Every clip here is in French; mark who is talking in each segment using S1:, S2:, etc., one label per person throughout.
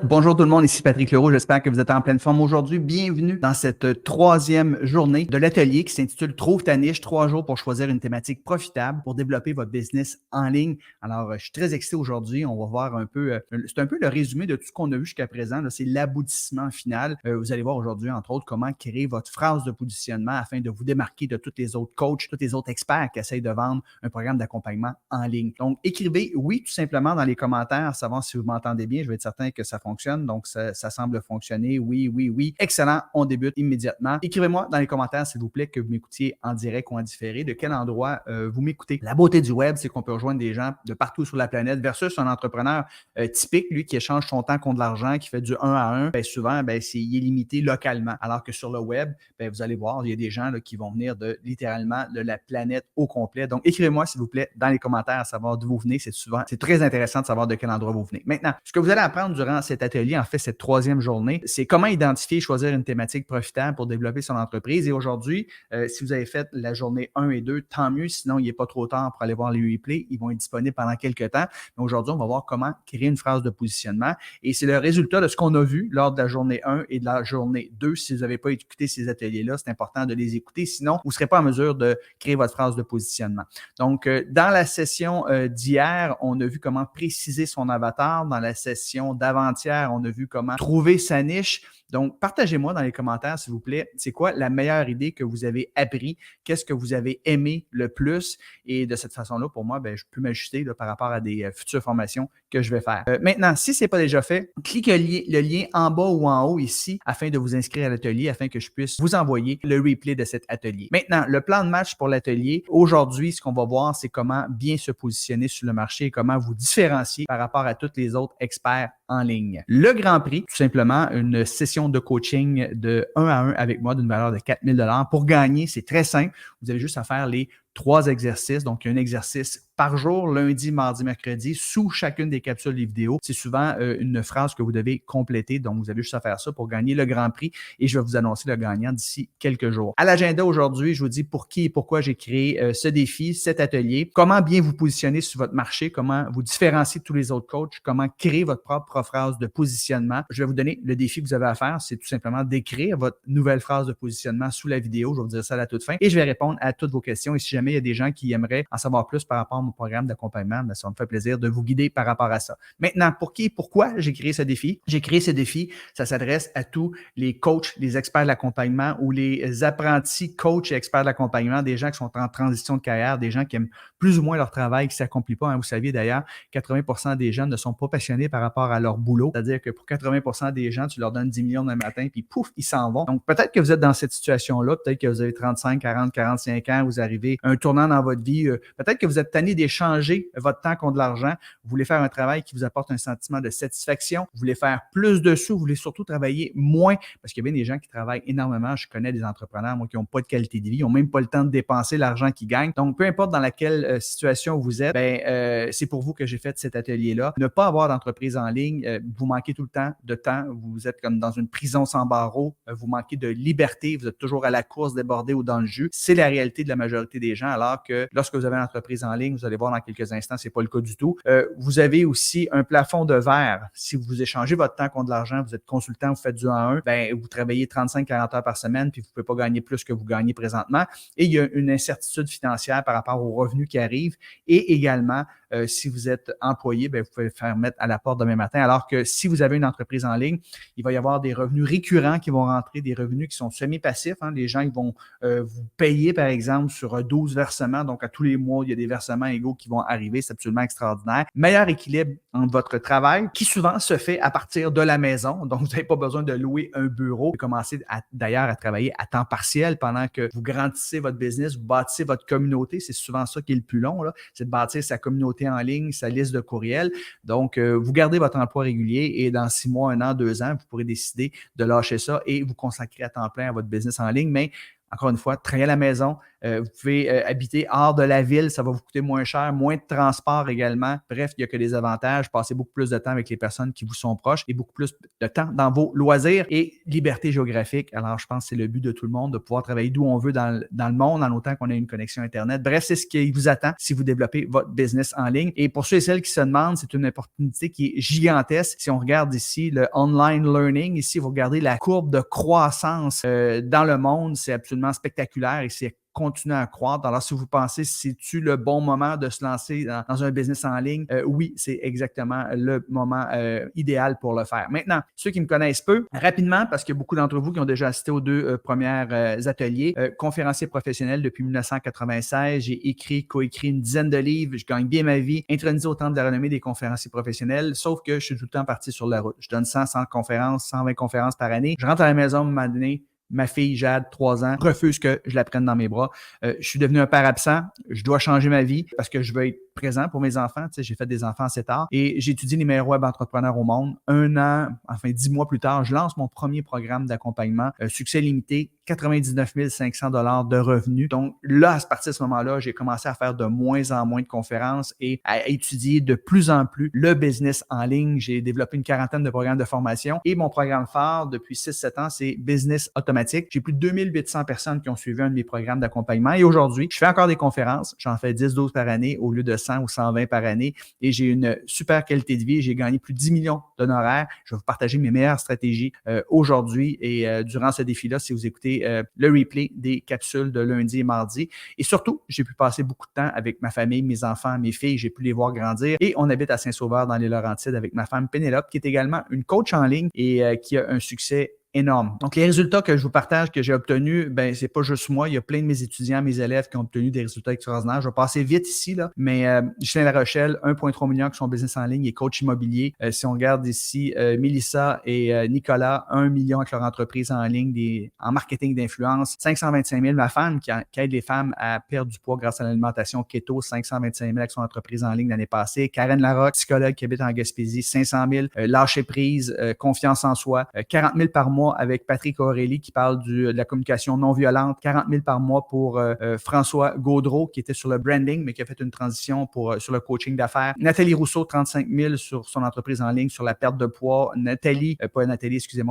S1: Bonjour tout le monde, ici Patrick Leroux, j'espère que vous êtes en pleine forme aujourd'hui. Bienvenue dans cette troisième journée de l'atelier qui s'intitule Trouve ta niche, 3 jours pour choisir une thématique profitable pour développer votre business en ligne. Alors, je suis très excité aujourd'hui, on va voir un peu, c'est un peu le résumé de tout ce qu'on a vu jusqu'à présent, c'est l'aboutissement final. Vous allez voir aujourd'hui, entre autres, comment créer votre phrase de positionnement afin de vous démarquer de tous les autres coachs, tous les autres experts qui essayent de vendre un programme d'accompagnement en ligne. Donc, écrivez oui tout simplement dans les commentaires, savoir si vous m'entendez bien, je vais être certain que ça fonctionne. Donc, ça semble fonctionner. Oui, oui, oui. Excellent. On débute immédiatement. Écrivez-moi dans les commentaires, s'il vous plaît, que vous m'écoutiez en direct ou en différé, de quel endroit vous m'écoutez. La beauté du web, c'est qu'on peut rejoindre des gens de partout sur la planète versus un entrepreneur typique, lui, qui échange son temps contre de l'argent, qui fait du 1 à 1. Bien, souvent, il est limité localement. Alors que sur le web, vous allez voir, il y a des gens là, qui vont venir de littéralement de la planète au complet. Donc, écrivez-moi, s'il vous plaît, dans les commentaires à savoir d'où vous venez. C'est très intéressant de savoir de quel endroit vous venez. Maintenant, ce que vous allez apprendre durant cet atelier, en fait, cette troisième journée, c'est comment identifier et choisir une thématique profitable pour développer son entreprise. Et aujourd'hui, si vous avez fait la journée 1 et 2, tant mieux. Sinon, il n'est pas trop tard pour aller voir les replays. Ils vont être disponibles pendant quelques temps. Mais aujourd'hui, on va voir comment créer une phrase de positionnement. Et c'est le résultat de ce qu'on a vu lors de la journée 1 et de la journée 2. Si vous n'avez pas écouté ces ateliers-là, c'est important de les écouter. Sinon, vous ne serez pas en mesure de créer votre phrase de positionnement. Donc, dans la session d'hier, on a vu comment préciser son avatar. Dans la session d'avant-hier, on a vu comment trouver sa niche. Donc, partagez-moi dans les commentaires, s'il vous plaît, c'est quoi la meilleure idée que vous avez appris? Qu'est-ce que vous avez aimé le plus? Et de cette façon-là, pour moi, je peux m'ajuster par rapport à des futures formations que je vais faire. Maintenant, si ce n'est pas déjà fait, cliquez le lien en bas ou en haut ici afin de vous inscrire à l'atelier, afin que je puisse vous envoyer le replay de cet atelier. Maintenant, le plan de match pour l'atelier. Aujourd'hui, ce qu'on va voir, c'est comment bien se positionner sur le marché et comment vous différencier par rapport à tous les autres experts en ligne. Le Grand Prix, tout simplement, une session de coaching de 1 à 1 avec moi d'une valeur de 4 000 $. Pour gagner, c'est très simple. Vous avez juste à faire les 3 exercices. Donc, un exercice par jour, lundi, mardi, mercredi, sous chacune des capsules des vidéos. C'est souvent une phrase que vous devez compléter. Donc, vous avez juste à faire ça pour gagner le Grand Prix et je vais vous annoncer le gagnant d'ici quelques jours. À l'agenda aujourd'hui, je vous dis pour qui et pourquoi j'ai créé ce défi, cet atelier. Comment bien vous positionner sur votre marché, comment vous différencier de tous les autres coachs, comment créer votre propre phrase de positionnement. Je vais vous donner le défi que vous avez à faire, c'est tout simplement d'écrire votre nouvelle phrase de positionnement sous la vidéo. Je vais vous dire ça à la toute fin et je vais répondre à toutes vos questions. Et si jamais il y a des gens qui aimeraient en savoir plus par rapport à mon programme d'accompagnement, ça me fait plaisir de vous guider par rapport à ça. Maintenant, pour qui et pourquoi j'ai créé ce défi? J'ai créé ce défi, ça s'adresse à tous les coachs, les experts de l'accompagnement ou les apprentis coachs et experts de l'accompagnement, des gens qui sont en transition de carrière, des gens qui aiment plus ou moins leur travail, qui ne s'accomplit pas. Vous saviez d'ailleurs, 80% des gens ne sont pas passionnés par rapport à leur boulot. C'est-à-dire que pour 80% des gens, tu leur donnes 10 millions d'un matin, puis pouf, ils s'en vont. Donc, peut-être que vous êtes dans cette situation-là, peut-être que vous avez 35, 40, 45 ans, vous arrivez à un tournant dans votre vie, peut-être que vous êtes tanné d'échanger votre temps contre de l'argent, vous voulez faire un travail qui vous apporte un sentiment de satisfaction, vous voulez faire plus de sous, vous voulez surtout travailler moins, parce qu'il y a bien des gens qui travaillent énormément. Je connais des entrepreneurs, moi, qui n'ont pas de qualité de vie, ils n'ont même pas le temps de dépenser l'argent qu'ils gagnent. Donc, peu importe dans laquelle situation vous êtes, c'est pour vous que j'ai fait cet atelier-là. Ne pas avoir d'entreprise en ligne, vous manquez tout le temps de temps, vous êtes comme dans une prison sans barreaux, vous manquez de liberté, vous êtes toujours à la course, débordé ou dans le jus. C'est la réalité de la majorité des gens, alors que lorsque vous avez une entreprise en ligne, vous allez voir dans quelques instants, c'est pas le cas du tout. Vous avez aussi un plafond de verre. Si vous échangez votre temps contre de l'argent, vous êtes consultant, vous faites du 1 à 1, vous travaillez 35-40 heures par semaine, puis vous ne pouvez pas gagner plus que vous gagnez présentement. Et il y a une incertitude financière par rapport aux revenus qui arrivent. Et également, si vous êtes employé, vous pouvez faire mettre à la porte demain matin. Alors que si vous avez une entreprise en ligne, il va y avoir des revenus récurrents qui vont rentrer, des revenus qui sont semi-passifs. Les gens ils vont vous payer, par exemple, sur 12 versements. Donc, à tous les mois, il y a des versements égaux qui vont arriver. C'est absolument extraordinaire. Meilleur équilibre entre votre travail, qui souvent se fait à partir de la maison. Donc, vous n'avez pas besoin de louer un bureau. Vous commencez d'ailleurs à travailler à temps partiel pendant que vous grandissez votre business, vous bâtissez votre communauté. C'est souvent ça qui est le plus long, c'est de bâtir sa communauté en ligne, sa liste de courriels. Donc, vous gardez votre emploi régulier et dans 6 mois, 1 an, 2 ans, vous pourrez décider de lâcher ça et vous consacrer à temps plein à votre business en ligne. Mais encore une fois, travailler à la maison, Vous pouvez habiter hors de la ville, ça va vous coûter moins cher, moins de transport également. Bref, il n'y a que des avantages. Passez beaucoup plus de temps avec les personnes qui vous sont proches et beaucoup plus de temps dans vos loisirs et liberté géographique. Alors, je pense que c'est le but de tout le monde, de pouvoir travailler d'où on veut dans le monde, en autant qu'on ait une connexion Internet. Bref, c'est ce qui vous attend si vous développez votre business en ligne. Et pour ceux et celles qui se demandent, c'est une opportunité qui est gigantesque. Si on regarde ici le online learning, ici, vous regardez la courbe de croissance dans le monde, c'est absolument spectaculaire et c'est continuer à croître. Alors, si vous pensez, c'est-tu le bon moment de se lancer dans un business en ligne? Oui, c'est exactement le moment idéal pour le faire. Maintenant, ceux qui me connaissent peu, rapidement, parce qu'il y a beaucoup d'entre vous qui ont déjà assisté aux deux premiers ateliers, conférencier professionnel depuis 1996, j'ai coécrit une dizaine de livres, je gagne bien ma vie, intronisé au Temple de la renommée des conférenciers professionnels, sauf que je suis tout le temps parti sur la route. Je donne 100 conférences, 120 conférences par année. Je rentre à la maison à un moment donné, ma fille, Jade, 3 ans, refuse que je la prenne dans mes bras. Je suis devenu un père absent. Je dois changer ma vie parce que je veux être présent pour mes enfants. Tu sais, j'ai fait des enfants assez tard et j'ai étudié les meilleurs web entrepreneurs au monde. 10 mois plus tard, je lance mon premier programme d'accompagnement. Succès limité, 99 500 $ de revenus. Donc là, à partir de ce moment-là, j'ai commencé à faire de moins en moins de conférences et à étudier de plus en plus le business en ligne. J'ai développé une quarantaine de programmes de formation et mon programme phare depuis 6-7 ans, c'est Business Automatique. J'ai plus de 2800 personnes qui ont suivi un de mes programmes d'accompagnement et aujourd'hui, je fais encore des conférences. J'en fais 10-12 par année au lieu de 100 ou 120 par année et j'ai une super qualité de vie. J'ai gagné plus de 10 millions d'honoraires. Je vais vous partager mes meilleures stratégies aujourd'hui et durant ce défi-là, si vous écoutez le replay des capsules de lundi et mardi. Et surtout, j'ai pu passer beaucoup de temps avec ma famille, mes enfants, mes filles. J'ai pu les voir grandir et on habite à Saint-Sauveur dans les Laurentides avec ma femme Pénélope qui est également une coach en ligne et qui a un succès énorme. Donc, les résultats que je vous partage, que j'ai obtenus, ben c'est pas juste moi. Il y a plein de mes étudiants, mes élèves qui ont obtenu des résultats extraordinaires. Je vais passer vite ici, là, mais Justin Larochelle, 1,3 million avec son business en ligne et coach immobilier. Si on regarde ici, Mélissa et Nicolas, 1 million avec leur entreprise en ligne en marketing d'influence. 525 000, ma femme qui aide les femmes à perdre du poids grâce à l'alimentation keto, 525 000 avec son entreprise en ligne l'année passée. Karen Larocque, psychologue qui habite en Gaspésie, 500 000. Lâcher prise, confiance en soi, 40 000 par mois avec Patrick Aurélie qui parle de la communication non violente, 40 000 par mois pour François Gaudreau qui était sur le branding mais qui a fait une transition sur le coaching d'affaires. Nathalie Rousseau, 35 000 sur son entreprise en ligne sur la perte de poids.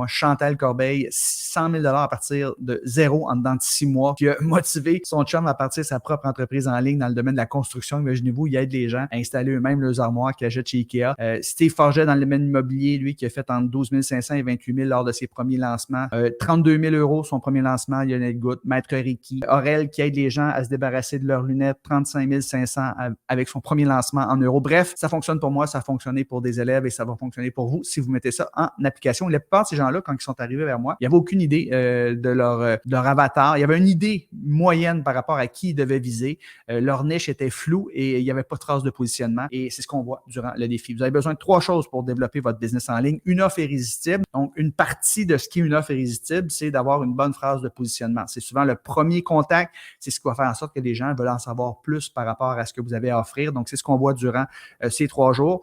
S1: Chantal Corbeil, 100 000 $ à partir de zéro en dedans de 6 mois qui a motivé son chum à partir de sa propre entreprise en ligne dans le domaine de la construction. Imaginez-vous, il aide les gens à installer eux-mêmes leurs armoires qu'ils achètent chez Ikea. Steve Forget dans le domaine immobilier, lui qui a fait entre 12 500 et 28 000 lors de ses premiers lancement. 32 000 € son premier lancement, Lionel Goutte, Maître Ricky. Aurel qui aide les gens à se débarrasser de leurs lunettes, 35 500 avec son premier lancement en euros. Bref, ça fonctionne pour moi, ça a fonctionné pour des élèves et ça va fonctionner pour vous si vous mettez ça en application. La plupart de ces gens-là, quand ils sont arrivés vers moi, il n'y avait aucune idée de leur avatar. Il y avait une idée moyenne par rapport à qui ils devaient viser. Leur niche était floue et il n'y avait pas de trace de positionnement et c'est ce qu'on voit durant le défi. Vous avez besoin de 3 choses pour développer votre business en ligne. Une offre irrésistible. Donc, une partie de ce qui est une offre irrésistible, c'est d'avoir une bonne phrase de positionnement. C'est souvent le premier contact. C'est ce qui va faire en sorte que les gens veulent en savoir plus par rapport à ce que vous avez à offrir. Donc, c'est ce qu'on voit durant ces 3 jours.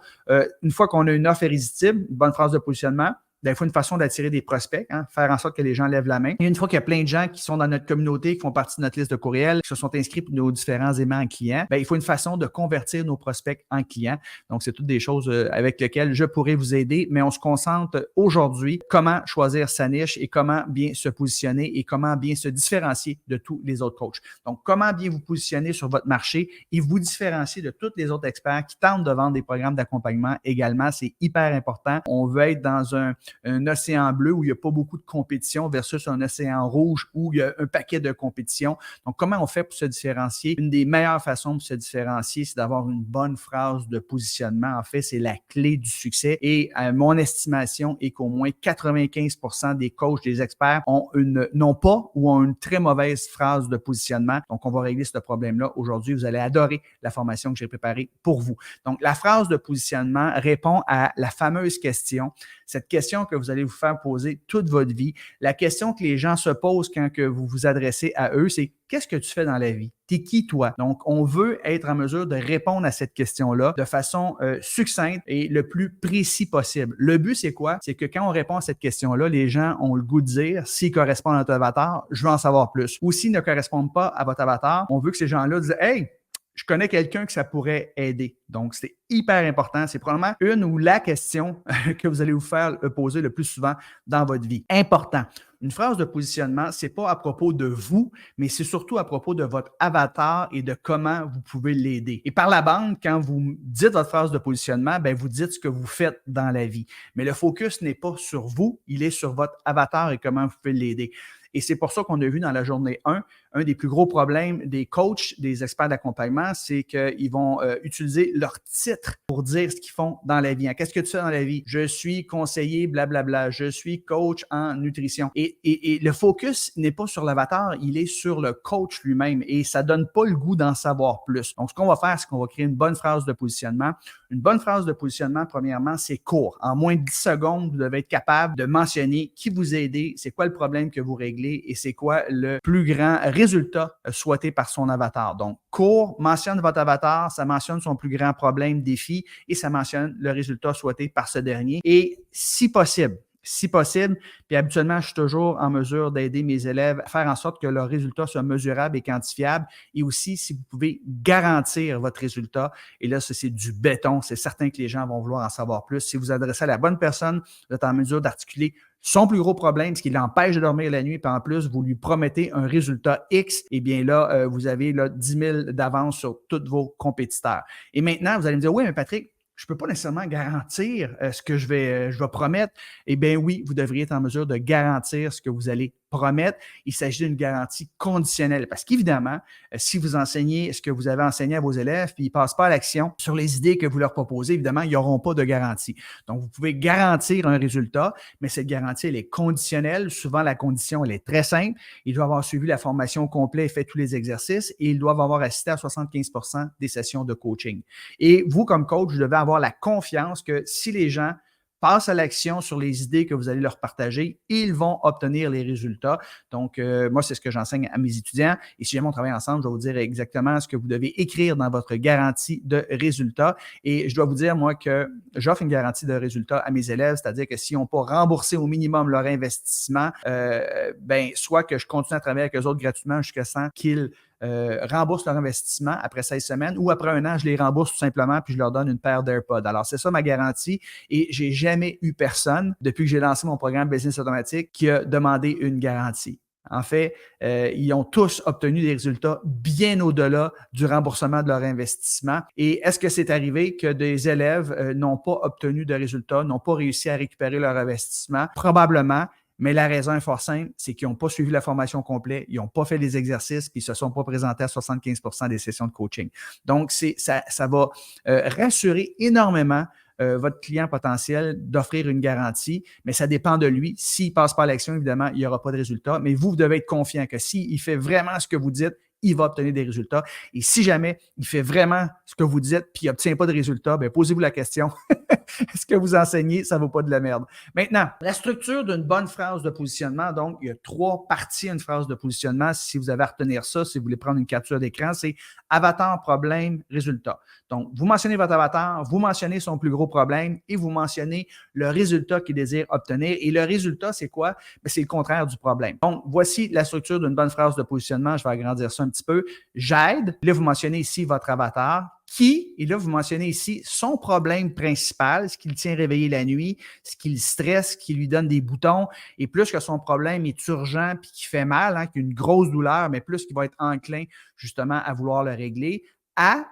S1: Une fois qu'on a une offre irrésistible, une bonne phrase de positionnement, il faut une façon d'attirer des prospects, faire en sorte que les gens lèvent la main. Et une fois qu'il y a plein de gens qui sont dans notre communauté, qui font partie de notre liste de courriels, qui se sont inscrits pour nos différents aimants en clients, il faut une façon de convertir nos prospects en clients. Donc, c'est toutes des choses avec lesquelles je pourrais vous aider, mais on se concentre aujourd'hui comment choisir sa niche et comment bien se positionner et comment bien se différencier de tous les autres coachs. Donc, comment bien vous positionner sur votre marché et vous différencier de tous les autres experts qui tentent de vendre des programmes d'accompagnement également. C'est hyper important. On veut être dans un océan bleu où il n'y a pas beaucoup de compétition versus un océan rouge où il y a un paquet de compétition. Donc, comment on fait pour se différencier? Une des meilleures façons de se différencier, c'est d'avoir une bonne phrase de positionnement. En fait, c'est la clé du succès. Et mon estimation est qu'au moins 95% des coachs, des experts n'ont pas ou ont une très mauvaise phrase de positionnement. Donc, on va régler ce problème-là aujourd'hui. Vous allez adorer la formation que j'ai préparée pour vous. Donc, la phrase de positionnement répond à la fameuse question: cette question que vous allez vous faire poser toute votre vie, la question que les gens se posent quand que vous vous adressez à eux, c'est « Qu'est-ce que tu fais dans la vie? T'es qui, toi? » Donc, on veut être en mesure de répondre à cette question-là de façon succincte et le plus précis possible. Le but, c'est quoi? C'est que quand on répond à cette question-là, les gens ont le goût de dire s'ils correspondent à votre avatar, je veux en savoir plus. Ou s'ils ne correspondent pas à votre avatar, on veut que ces gens-là disent « Hey, je connais quelqu'un que ça pourrait aider. » Donc, c'est hyper important. C'est probablement une ou la question que vous allez vous faire poser le plus souvent dans votre vie. Important. Une phrase de positionnement, c'est pas à propos de vous, mais c'est surtout à propos de votre avatar et de comment vous pouvez l'aider. Et par la bande, quand vous dites votre phrase de positionnement, ben vous dites ce que vous faites dans la vie. Mais le focus n'est pas sur vous, il est sur votre avatar et comment vous pouvez l'aider. Et c'est pour ça qu'on a vu dans la journée 1, un des plus gros problèmes des coachs, des experts d'accompagnement, c'est qu'ils vont utiliser leur titre pour dire ce qu'ils font dans la vie. Qu'est-ce que tu fais dans la vie? Je suis conseiller, blablabla. Je suis coach en nutrition. Et le focus n'est pas sur l'avatar, il est sur le coach lui-même et ça donne pas le goût d'en savoir plus. Donc, ce qu'on va faire, c'est qu'on va créer une bonne phrase de positionnement. Une bonne phrase de positionnement, premièrement, c'est court. En moins de 10 secondes, vous devez être capable de mentionner qui vous a aidé, c'est quoi le problème que vous réglez et c'est quoi le plus grand résultat souhaité par son avatar. Donc, court, mentionne votre avatar, ça mentionne son plus grand problème, défi et ça mentionne le résultat souhaité par ce dernier. Et si possible, puis habituellement, je suis toujours en mesure d'aider mes élèves à faire en sorte que leur résultat soit mesurable et quantifiable. Et aussi, si vous pouvez garantir votre résultat, et là, ça, c'est du béton, c'est certain que les gens vont vouloir en savoir plus. Si vous adressez à la bonne personne, vous êtes en mesure d'articuler son plus gros problème, ce qui l'empêche de dormir la nuit, puis en plus, vous lui promettez un résultat X, eh bien là, vous avez là, 10 000 d'avance sur tous vos compétiteurs. Et maintenant, vous allez me dire, oui, mais Patrick, je ne peux pas nécessairement garantir ce que je vais promettre. Eh bien oui, vous devriez être en mesure de garantir ce que vous allez promettre. Il s'agit d'une garantie conditionnelle parce qu'évidemment, si vous enseignez ce que vous avez enseigné à vos élèves puis ils ne passent pas à l'action sur les idées que vous leur proposez, évidemment, ils n'auront pas de garantie. Donc, vous pouvez garantir un résultat, mais cette garantie, elle est conditionnelle. Souvent, la condition, elle est très simple. Ils doivent avoir suivi la formation complète et fait tous les exercices et ils doivent avoir assisté à 75% des sessions de coaching. Et vous, comme coach, vous devez avoir la confiance que si les gens passent à l'action sur les idées que vous allez leur partager, ils vont obtenir les résultats. Donc, moi, c'est ce que j'enseigne à mes étudiants. Et si jamais on travaille ensemble, je vais vous dire exactement ce que vous devez écrire dans votre garantie de résultats. Et je dois vous dire, moi, que j'offre une garantie de résultats à mes élèves, c'est-à-dire que s'ils n'ont pas remboursé au minimum leur investissement, soit que je continue à travailler avec eux autres gratuitement jusqu'à 100 qu'ils remboursent leur investissement après 16 semaines ou après un an, je les rembourse tout simplement puis je leur donne une paire d'AirPods. Alors, c'est ça ma garantie et j'ai jamais eu personne depuis que j'ai lancé mon programme Business Automatique qui a demandé une garantie. En fait, ils ont tous obtenu des résultats bien au-delà du remboursement de leur investissement. Et est-ce que c'est arrivé que des élèves n'ont pas obtenu de résultats, n'ont pas réussi à récupérer leur investissement? Probablement. Mais la raison est fort simple, c'est qu'ils n'ont pas suivi la formation complète, ils n'ont pas fait les exercices, puis ils ne se sont pas présentés à 75% des sessions de coaching. Donc, ça va rassurer énormément votre client potentiel d'offrir une garantie, mais ça dépend de lui. S'il ne passe pas à l'action, évidemment, il n'y aura pas de résultat. Mais vous devez être confiant que s'il fait vraiment ce que vous dites, il va obtenir des résultats. Et si jamais il fait vraiment ce que vous dites puis il n'obtient pas de résultats, bien, posez-vous la question. Est-ce que vous enseignez, ça ne vaut pas de la merde? Maintenant, la structure d'une bonne phrase de positionnement, donc, il y a 3 parties à une phrase de positionnement. Si vous avez à retenir ça, si vous voulez prendre une capture d'écran, c'est avatar, problème, résultat. Donc, vous mentionnez votre avatar, vous mentionnez son plus gros problème et vous mentionnez le résultat qu'il désire obtenir. Et le résultat, c'est quoi? Bien, c'est le contraire du problème. Donc, voici la structure d'une bonne phrase de positionnement. Je vais agrandir ça un petit peu. J'aide. Là, vous mentionnez ici votre avatar. Qui, et là, vous mentionnez ici son problème principal, ce qui le tient réveillé la nuit, ce qui le stresse, ce qui lui donne des boutons, et plus que son problème est urgent puis qui fait mal, qui a une grosse douleur, mais plus qu'il va être enclin justement à vouloir le régler.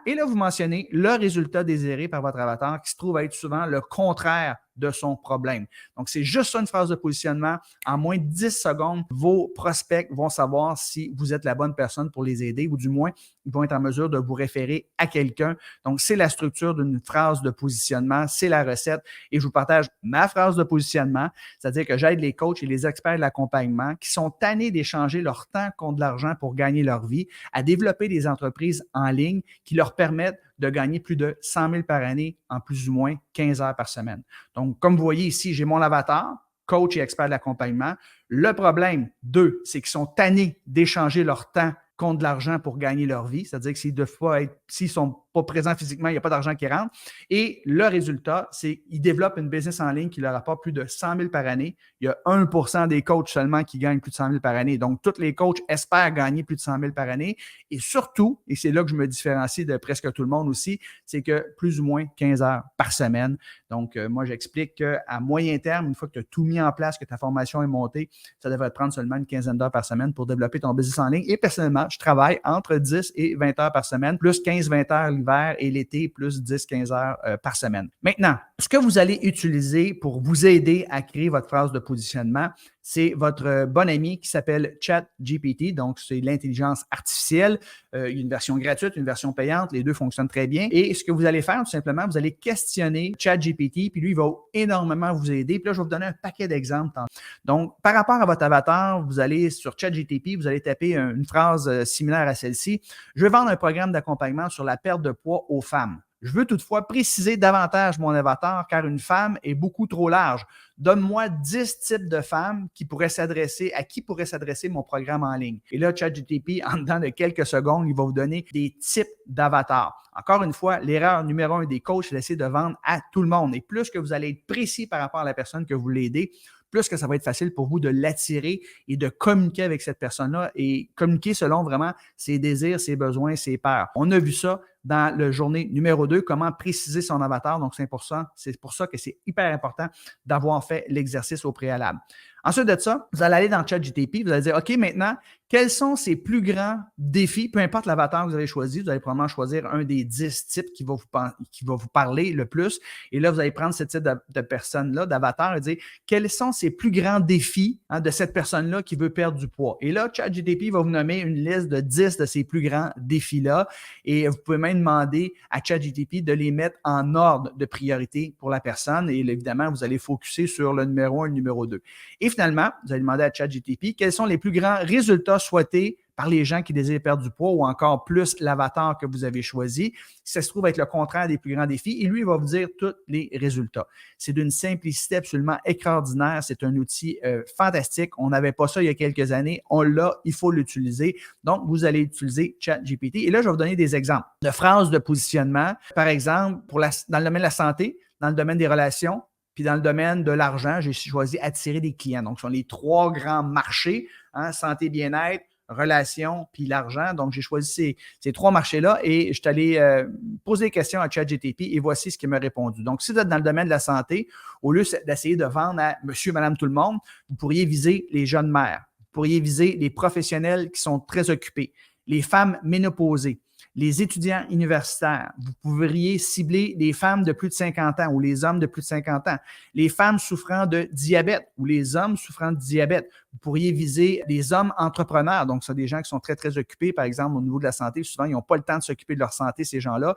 S1: Et là, vous mentionnez le résultat désiré par votre avatar qui se trouve être souvent le contraire de son problème. Donc, c'est juste ça une phrase de positionnement. En moins de 10 secondes, vos prospects vont savoir si vous êtes la bonne personne pour les aider ou du moins, ils vont être en mesure de vous référer à quelqu'un. Donc, c'est la structure d'une phrase de positionnement, c'est la recette et je vous partage ma phrase de positionnement, c'est-à-dire que j'aide les coachs et les experts de l'accompagnement qui sont tannés d'échanger leur temps contre de l'argent pour gagner leur vie à développer des entreprises en ligne qui leur permettent de gagner plus de 100 000 par année en plus ou moins 15 heures par semaine. Donc, comme vous voyez ici, j'ai mon avatar, coach et expert de l'accompagnement. Le problème, 2, c'est qu'ils sont tannés d'échanger leur temps contre de l'argent pour gagner leur vie. C'est-à-dire que s'ils ne sont pas présents physiquement, il n'y a pas d'argent qui rentre. Et le résultat, c'est qu'ils développent une business en ligne qui leur apporte plus de 100 000 par année. Il y a 1% des coachs seulement qui gagnent plus de 100 000 par année. Donc, tous les coachs espèrent gagner plus de 100 000 par année. Et surtout, et c'est là que je me différencie de presque tout le monde aussi, c'est que plus ou moins 15 heures par semaine. Donc, moi, j'explique qu'à moyen terme, une fois que tu as tout mis en place, que ta formation est montée, ça devrait te prendre seulement une quinzaine d'heures par semaine pour développer ton business en ligne. Et personnellement, je travaille entre 10 et 20 heures par semaine, plus 15-20 heures l'hiver et l'été, plus 10-15 heures par semaine. Maintenant, ce que vous allez utiliser pour vous aider à créer votre phrase de positionnement, c'est votre bon ami qui s'appelle ChatGPT. Donc, c'est l'intelligence artificielle. Il y a une version gratuite, une version payante. Les deux fonctionnent très bien. Et ce que vous allez faire, tout simplement, vous allez questionner ChatGPT, puis lui, il va énormément vous aider. Puis là, je vais vous donner un paquet d'exemples. Donc, par rapport à votre avatar, vous allez sur ChatGPT, vous allez taper une phrase similaire à celle-ci. Je vais vendre un programme d'accompagnement sur la perte de poids aux femmes. Je veux toutefois préciser davantage mon avatar car une femme est beaucoup trop large. Donne-moi 10 types de femmes à qui pourrait s'adresser mon programme en ligne. Et là, ChatGPT, en dedans de quelques secondes, il va vous donner des types d'avatars. Encore une fois, l'erreur numéro 1 des coachs, c'est d'essayer de vendre à tout le monde. Et plus que vous allez être précis par rapport à la personne que vous voulez aider, plus que ça va être facile pour vous de l'attirer et de communiquer avec cette personne-là et communiquer selon vraiment ses désirs, ses besoins, ses peurs. On a vu ça dans la journée numéro 2, comment préciser son avatar. Donc, c'est pour ça que c'est hyper important d'avoir fait l'exercice au préalable. Ensuite de ça, vous allez aller dans ChatGPT, vous allez dire, OK, maintenant, quels sont ces plus grands défis, peu importe l'avatar que vous avez choisi, vous allez probablement choisir un des 10 types qui va vous parler le plus. Et là, vous allez prendre ce type de personne-là, d'avatar, et dire, quels sont ces plus grands défis de cette personne-là qui veut perdre du poids. Et là, ChatGPT va vous nommer une liste de 10 de ces plus grands défis-là. Et vous pouvez même demander à ChatGPT de les mettre en ordre de priorité pour la personne. Et évidemment, vous allez focuser sur le numéro 1 et le numéro 2. Et finalement, vous allez demander à ChatGPT quels sont les plus grands résultats souhaités par les gens qui désirent perdre du poids ou encore plus l'avatar que vous avez choisi. Si ça se trouve être le contraire des plus grands défis, et lui, il va vous dire tous les résultats. C'est d'une simplicité absolument extraordinaire. C'est un outil fantastique. On n'avait pas ça il y a quelques années. On l'a, il faut l'utiliser. Donc, vous allez utiliser ChatGPT. Et là, je vais vous donner des exemples de phrases de positionnement. Par exemple, dans le domaine de la santé, dans le domaine des relations, puis dans le domaine de l'argent, j'ai choisi attirer des clients. Donc, ce sont les 3 grands marchés, santé, bien-être, relations, puis l'argent. Donc, j'ai choisi ces 3 marchés-là et je suis allé poser des questions à ChatGPT et voici ce qu'il m'a répondu. Donc, si vous êtes dans le domaine de la santé, au lieu d'essayer de vendre à monsieur, madame, tout le monde, vous pourriez viser les jeunes mères. Vous pourriez viser les professionnels qui sont très occupés, les femmes ménopausées, les étudiants universitaires. Vous pourriez cibler les femmes de plus de 50 ans ou les hommes de plus de 50 ans, les femmes souffrant de diabète ou les hommes souffrant de diabète. Vous pourriez viser les hommes entrepreneurs. Donc, c'est des gens qui sont très, très occupés, par exemple, au niveau de la santé. Souvent, ils n'ont pas le temps de s'occuper de leur santé, ces gens-là.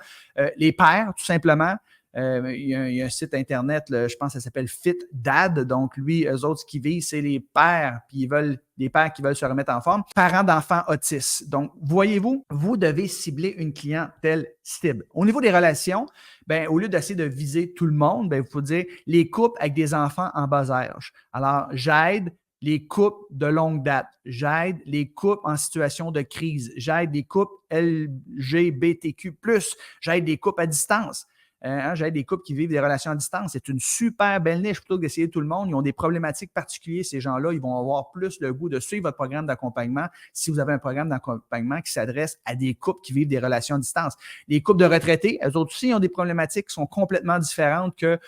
S1: Les pères, tout simplement. Il y a un site Internet, je pense que ça s'appelle FitDad. Donc, lui, eux autres, ce qu'ils visent, c'est les pères, puis les pères qui veulent se remettre en forme. Parents d'enfants autistes. Donc, voyez-vous, vous devez cibler une clientèle cible. Au niveau des relations, au lieu d'essayer de viser tout le monde, il faut dire les couples avec des enfants en bas âge. Alors, j'aide les couples de longue date. J'aide les couples en situation de crise. J'aide les couples LGBTQ+. J'aide les couples à distance. J'aide des couples qui vivent des relations à distance. C'est une super belle niche plutôt que d'essayer tout le monde. Ils ont des problématiques particulières, ces gens-là. Ils vont avoir plus le goût de suivre votre programme d'accompagnement si vous avez un programme d'accompagnement qui s'adresse à des couples qui vivent des relations à distance. Les couples de retraités, eux autres aussi ont des problématiques qui sont complètement différentes qu'un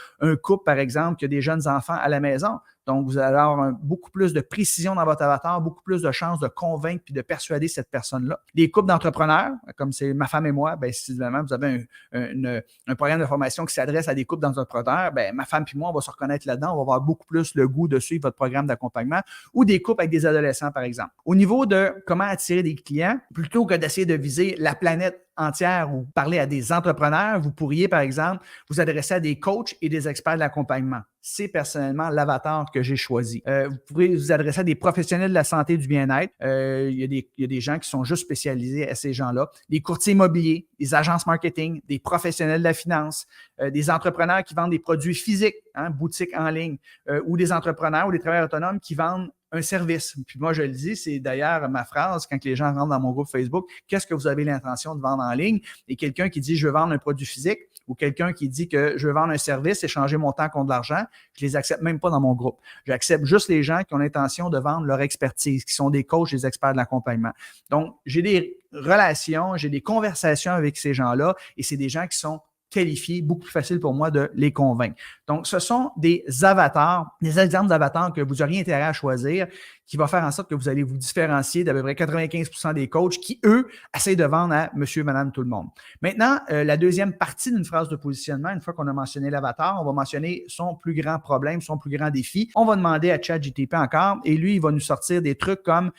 S1: couple, par exemple, qui a des jeunes enfants à la maison. Donc, vous allez avoir beaucoup plus de précision dans votre avatar, beaucoup plus de chances de convaincre puis de persuader cette personne-là. Les couples d'entrepreneurs, comme c'est ma femme et moi, si évidemment vous avez un programme de formation qui s'adresse à des couples d'entrepreneurs, ma femme et moi, on va se reconnaître là-dedans. On va avoir beaucoup plus le goût de suivre votre programme d'accompagnement ou des couples avec des adolescents, par exemple. Au niveau de comment attirer des clients, plutôt que d'essayer de viser la planète entière ou parler à des entrepreneurs, vous pourriez, par exemple, vous adresser à des coachs et des experts de l'accompagnement. C'est personnellement l'avatar que j'ai choisi. Vous pouvez vous adresser à des professionnels de la santé et du bien-être. Il y a des gens qui sont juste spécialisés à ces gens-là. Des courtiers immobiliers, des agences marketing, des professionnels de la finance, des entrepreneurs qui vendent des produits physiques, boutiques en ligne, ou des entrepreneurs ou des travailleurs autonomes qui vendent un service. Puis moi, je le dis, c'est d'ailleurs ma phrase quand les gens rentrent dans mon groupe Facebook, qu'est-ce que vous avez l'intention de vendre en ligne? Et quelqu'un qui dit, je veux vendre un produit physique ou quelqu'un qui dit que je veux vendre un service, échanger mon temps contre de l'argent, je les accepte même pas dans mon groupe. J'accepte juste les gens qui ont l'intention de vendre leur expertise, qui sont des coachs, des experts de l'accompagnement. Donc, j'ai des relations, j'ai des conversations avec ces gens-là et c'est des gens qui sont qualifiés, beaucoup plus facile pour moi de les convaincre. Donc, ce sont des avatars, des exemples d'avatars que vous auriez intérêt à choisir qui va faire en sorte que vous allez vous différencier d'à peu près 95% des coachs qui, eux, essayent de vendre à monsieur, madame, tout le monde. Maintenant, la deuxième partie d'une phrase de positionnement, une fois qu'on a mentionné l'avatar, on va mentionner son plus grand problème, son plus grand défi. On va demander à ChatGPT encore et lui, il va nous sortir des trucs comme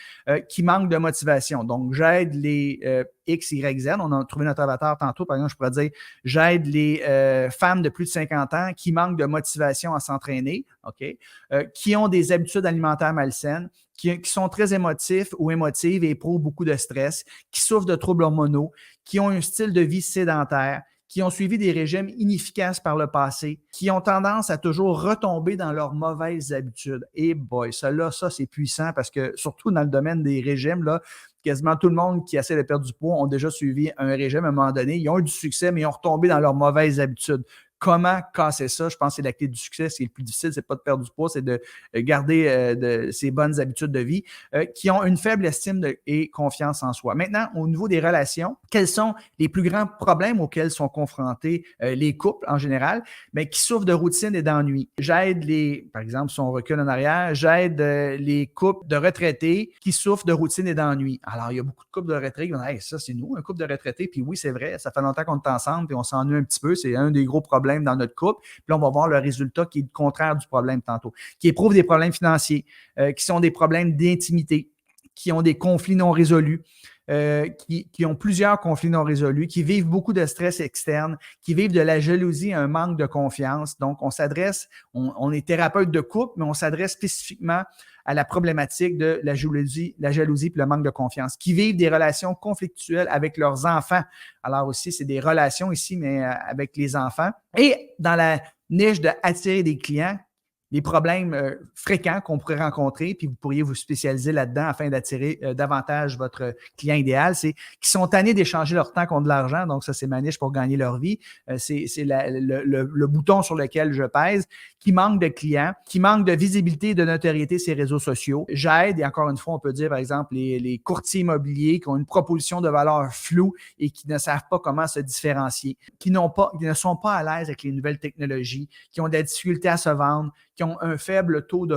S1: qui manque de motivation. Donc, j'aide les X, Y, Z. On a trouvé notre avatar tantôt. Par exemple, je pourrais dire j'aide les femmes de plus de 50 ans qui manquent de motivation à s'entraîner, OK, qui ont des habitudes alimentaires malsaines, qui sont très émotifs ou émotives et éprouvent beaucoup de stress, qui souffrent de troubles hormonaux, qui ont un style de vie sédentaire, qui ont suivi des régimes inefficaces par le passé, qui ont tendance à toujours retomber dans leurs mauvaises habitudes. Et boy, ça, c'est puissant parce que surtout dans le domaine des régimes, là, quasiment tout le monde qui essaie de perdre du poids ont déjà suivi un régime à un moment donné. Ils ont eu du succès, mais ils ont retombé dans leurs mauvaises habitudes. Comment casser ça? Je pense que c'est la clé du succès. Ce qui est le plus difficile, c'est pas de perdre du poids, c'est de garder ces bonnes habitudes de vie qui ont une faible estime et confiance en soi. Maintenant, au niveau des relations, quels sont les plus grands problèmes auxquels sont confrontés les couples en général? Bien, qui souffrent de routine et d'ennui. Par exemple, si on recule en arrière, j'aide les couples de retraités qui souffrent de routine et d'ennui. Alors, il y a beaucoup de couples de retraités qui vont dire, hey, ça, c'est nous, un couple de retraités. Puis oui, c'est vrai, ça fait longtemps qu'on est ensemble puis on s'ennuie un petit peu. C'est un des gros problèmes dans notre couple. Puis là, on va voir le résultat qui est le contraire du problème tantôt, qui éprouve des problèmes financiers, qui sont des problèmes d'intimité, qui ont des conflits non résolus, qui ont plusieurs conflits non résolus, qui vivent beaucoup de stress externe, qui vivent de la jalousie et un manque de confiance. Donc, on est thérapeute de couple, mais on s'adresse spécifiquement à la problématique de la jalousie puis le manque de confiance, qui vivent des relations conflictuelles avec leurs enfants. Alors aussi, c'est des relations ici, mais avec les enfants. Et dans la niche d'attirer des clients, les problèmes fréquents qu'on pourrait rencontrer, puis vous pourriez vous spécialiser là-dedans afin d'attirer davantage votre client idéal, c'est qu'ils sont tannés d'échanger leur temps contre de l'argent, donc ça, c'est ma niche pour gagner leur vie. C'est le bouton sur lequel je pèse, qui manque de clients, qui manque de visibilité et de notoriété sur les réseaux sociaux. J'aide, et encore une fois, on peut dire, par exemple, les courtiers immobiliers qui ont une proposition de valeur floue et qui ne savent pas comment se différencier, qui ne sont pas à l'aise avec les nouvelles technologies, qui ont de la difficulté à se vendre, qui ont un faible taux de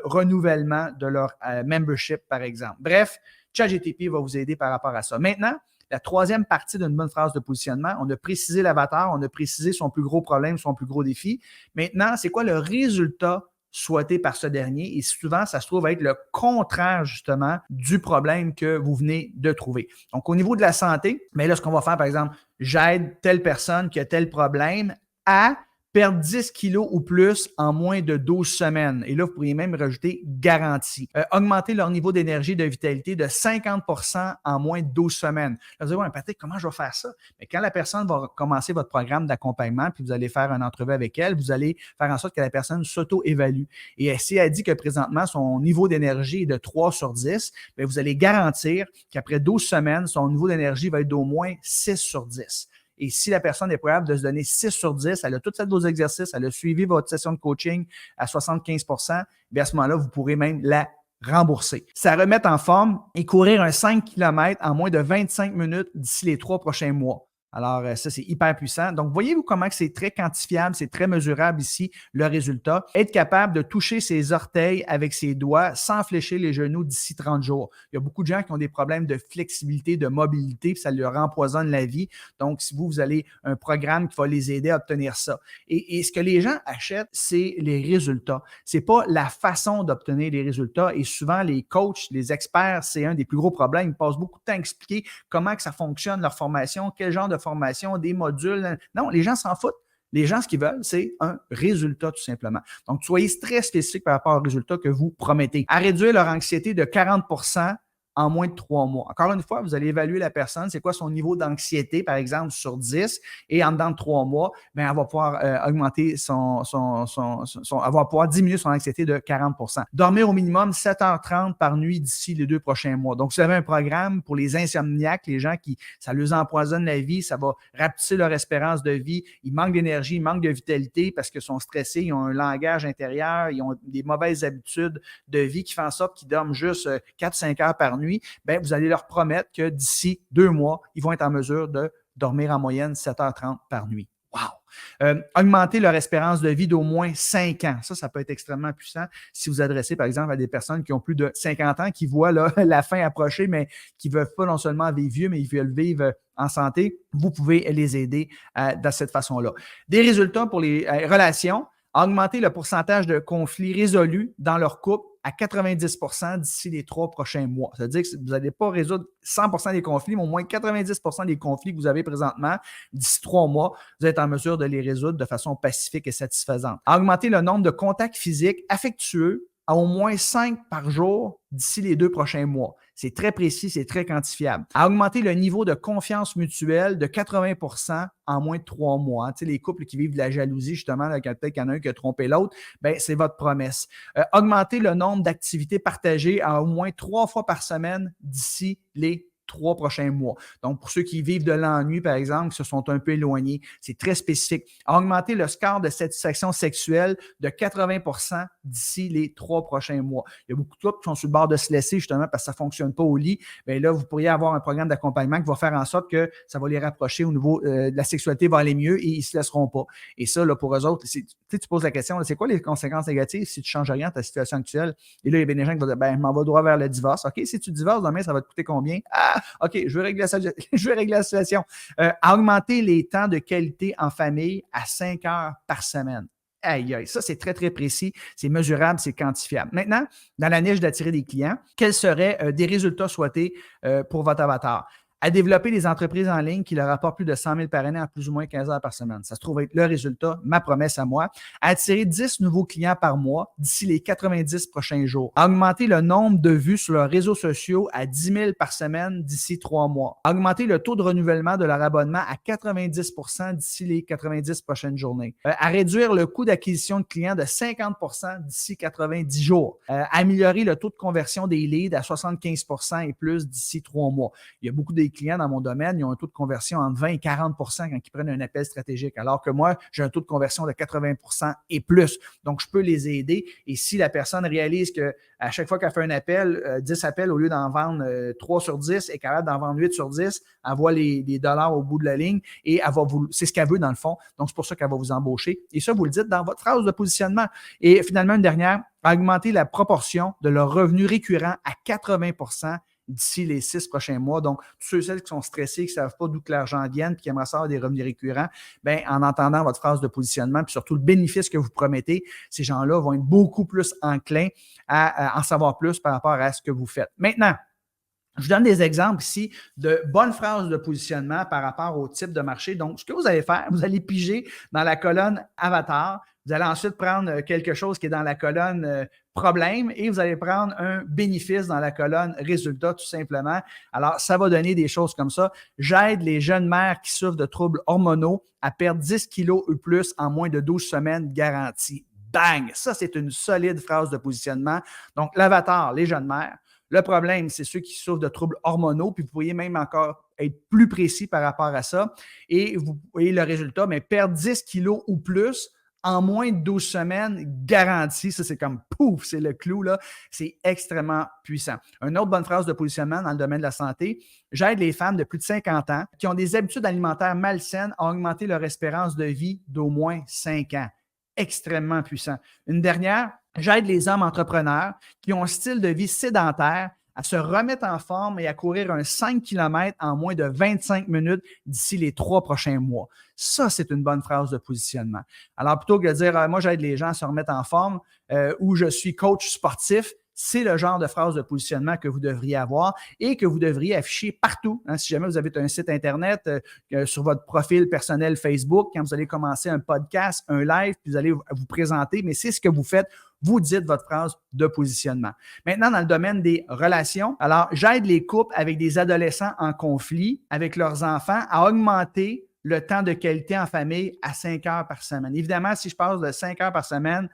S1: renouvellement de leur membership, par exemple. Bref, ChatGPT va vous aider par rapport à ça. Maintenant, la troisième partie d'une bonne phrase de positionnement, on a précisé l'avatar, on a précisé son plus gros problème, son plus gros défi. Maintenant, c'est quoi le résultat souhaité par ce dernier? Et souvent, ça se trouve être le contraire, justement, du problème que vous venez de trouver. Donc, au niveau de la santé, mais là, ce qu'on va faire, par exemple, j'aide telle personne qui a tel problème à perdre 10 kilos ou plus en moins de 12 semaines. Et là, vous pourriez même rajouter garantie. Augmenter leur niveau d'énergie et de vitalité de 50% en moins de 12 semaines. Là, vous allez dire, Patrick, comment je vais faire ça? Mais quand la personne va commencer votre programme d'accompagnement, puis vous allez faire une entrevue avec elle, vous allez faire en sorte que la personne s'auto-évalue. Et si elle dit que présentement, son niveau d'énergie est de 3 sur 10, bien, vous allez garantir qu'après 12 semaines, son niveau d'énergie va être d'au moins 6 sur 10. Et si la personne est capable de se donner 6 sur 10, elle a toutes fait vos exercices, elle a suivi votre session de coaching à 75%, bien à ce moment-là, vous pourrez même la rembourser. Ça remet en forme et courir un 5 km en moins de 25 minutes d'ici les 3 prochains mois. Alors, ça, c'est hyper puissant. Donc, voyez-vous comment c'est très quantifiable, c'est très mesurable ici, le résultat. Être capable de toucher ses orteils avec ses doigts sans fléchir les genoux d'ici 30 jours. Il y a beaucoup de gens qui ont des problèmes de flexibilité, de mobilité, puis ça leur empoisonne la vie. Donc, si vous avez un programme qui va les aider à obtenir ça. Et ce que les gens achètent, c'est les résultats. Ce n'est pas la façon d'obtenir les résultats. Et souvent, les coachs, les experts, c'est un des plus gros problèmes. Ils passent beaucoup de temps à expliquer comment que ça fonctionne, leur formation, quel genre de formation, des modules. Non, les gens s'en foutent. Les gens, ce qu'ils veulent, c'est un résultat, tout simplement. Donc, soyez très spécifique par rapport au résultat que vous promettez. À réduire leur anxiété de 40% en moins de 3 mois. Encore une fois, vous allez évaluer la personne, c'est quoi son niveau d'anxiété, par exemple, sur 10, et en dedans de 3 mois, bien, elle va pouvoir augmenter elle va pouvoir diminuer son anxiété de 40%. Dormir au minimum 7h30 par nuit d'ici les 2 prochains mois. Donc, si vous avez un programme pour les insomniaques, les gens qui, ça leur empoisonne la vie, ça va rapetisser leur espérance de vie, ils manquent d'énergie, ils manquent de vitalité parce qu'ils sont stressés, ils ont un langage intérieur, ils ont des mauvaises habitudes de vie qui font en sorte qu'ils dorment juste 4-5 heures par nuit. Bien, vous allez leur promettre que d'ici 2 mois, ils vont être en mesure de dormir en moyenne 7h30 par nuit. Wow! Augmenter leur espérance de vie d'au moins 5 ans. Ça peut être extrêmement puissant si vous adressez, par exemple, à des personnes qui ont plus de 50 ans, qui voient là, la fin approcher, mais qui ne veulent pas non seulement vivre vieux, mais ils veulent vivre en santé. Vous pouvez les aider de cette façon-là. Des résultats pour les relations. Augmenter le pourcentage de conflits résolus dans leur couple à 90% d'ici les 3 prochains mois. Ça veut dire que vous n'allez pas résoudre 100% des conflits, mais au moins 90% des conflits que vous avez présentement, d'ici 3 mois, vous êtes en mesure de les résoudre de façon pacifique et satisfaisante. Augmenter le nombre de contacts physiques affectueux à au moins 5 par jour d'ici les 2 prochains mois. C'est très précis, c'est très quantifiable. À augmenter le niveau de confiance mutuelle de 80% en moins de 3 mois. Tu sais, les couples qui vivent de la jalousie, justement, là, quand peut-être qu'il y en a un qui a trompé l'autre, ben, c'est votre promesse. Augmenter le nombre d'activités partagées à au moins 3 fois par semaine d'ici les 3 prochains mois. Donc, pour ceux qui vivent de l'ennui, par exemple, qui se sont un peu éloignés, c'est très spécifique. Augmenter le score de satisfaction sexuelle de 80% d'ici les 3 prochains mois. Il y a beaucoup de couples qui sont sur le bord de se laisser, justement, parce que ça ne fonctionne pas au lit. Bien là, vous pourriez avoir un programme d'accompagnement qui va faire en sorte que ça va les rapprocher au niveau de la sexualité, va aller mieux et ils ne se laisseront pas. Et ça, là, pour eux autres, tu poses la question, là, c'est quoi les conséquences négatives si tu ne changes rien de ta situation actuelle? Et là, il y a bien des gens qui vont dire, ben, je m'en vais droit vers le divorce. OK, si tu divorces demain, ça va te coûter combien? Ah, OK, je vais régler la situation. À augmenter les temps de qualité en famille à 5 heures par semaine. Aïe, aïe, ça, c'est très, très précis, c'est mesurable, c'est quantifiable. Maintenant, dans la niche d'attirer des clients, quels seraient des résultats souhaités pour votre avatar? À développer des entreprises en ligne qui leur apportent plus de 100 000 par année en plus ou moins 15 heures par semaine. Ça se trouve être le résultat, ma promesse à moi. À attirer 10 nouveaux clients par mois d'ici les 90 prochains jours. À augmenter le nombre de vues sur leurs réseaux sociaux à 10 000 par semaine d'ici 3 mois. À augmenter le taux de renouvellement de leur abonnement à 90% d'ici les 90 prochaines journées. À réduire le coût d'acquisition de clients de 50% d'ici 90 jours. Améliorer le taux de conversion des leads à 75% et plus d'ici 3 mois. Il y a beaucoup de clients dans mon domaine, ils ont un taux de conversion entre 20 et 40% quand ils prennent un appel stratégique, alors que moi, j'ai un taux de conversion de 80% et plus. Donc, je peux les aider. Et si la personne réalise qu'à chaque fois qu'elle fait un appel, 10 appels, au lieu d'en vendre 3 sur 10, est capable d'en vendre 8 sur 10, elle voit les dollars au bout de la ligne et elle va c'est ce qu'elle veut dans le fond. Donc, c'est pour ça qu'elle va vous embaucher. Et ça, vous le dites dans votre phrase de positionnement. Et finalement, une dernière, augmenter la proportion de leur revenu récurrent à 80% d'ici les 6 prochains mois. Donc, tous ceux et celles qui sont stressés, qui ne savent pas d'où que l'argent vient, puis qui aimeraient savoir des revenus récurrents, bien, en entendant votre phrase de positionnement, puis surtout le bénéfice que vous promettez, ces gens-là vont être beaucoup plus enclins à en savoir plus par rapport à ce que vous faites. Maintenant, je vous donne des exemples ici de bonnes phrases de positionnement par rapport au type de marché. Donc, ce que vous allez faire, vous allez piger dans la colonne Avatar. Vous allez ensuite prendre quelque chose qui est dans la colonne problème et vous allez prendre un bénéfice dans la colonne résultat, tout simplement. Alors, ça va donner des choses comme ça. J'aide les jeunes mères qui souffrent de troubles hormonaux à perdre 10 kilos ou plus en moins de 12 semaines garantie. Bang! Ça, c'est une solide phrase de positionnement. Donc, l'avatar, les jeunes mères. Le problème, c'est ceux qui souffrent de troubles hormonaux, puis vous pourriez même encore être plus précis par rapport à ça. Et vous voyez le résultat, mais perdre 10 kilos ou plus en moins de 12 semaines, garanti. Ça, c'est comme pouf, c'est le clou, là. C'est extrêmement puissant. Une autre bonne phrase de positionnement dans le domaine de la santé: j'aide les femmes de plus de 50 ans qui ont des habitudes alimentaires malsaines à augmenter leur espérance de vie d'au moins 5 ans. Extrêmement puissant. Une dernière: j'aide les hommes entrepreneurs qui ont un style de vie sédentaire à se remettre en forme et à courir un 5 km en moins de 25 minutes d'ici les 3 prochains mois. Ça, c'est une bonne phrase de positionnement. Alors, plutôt que de dire moi, j'aide les gens à se remettre en forme ou je suis coach sportif, c'est le genre de phrase de positionnement que vous devriez avoir et que vous devriez afficher partout. Si jamais vous avez un site Internet, sur votre profil personnel Facebook, quand vous allez commencer un podcast, un live, puis vous allez vous présenter, mais c'est ce que vous faites. Vous dites votre phrase de positionnement. Maintenant, dans le domaine des relations, alors j'aide les couples avec des adolescents en conflit avec leurs enfants à augmenter le temps de qualité en famille à 5 heures par semaine. Évidemment, si je passe de 5 heures par semaine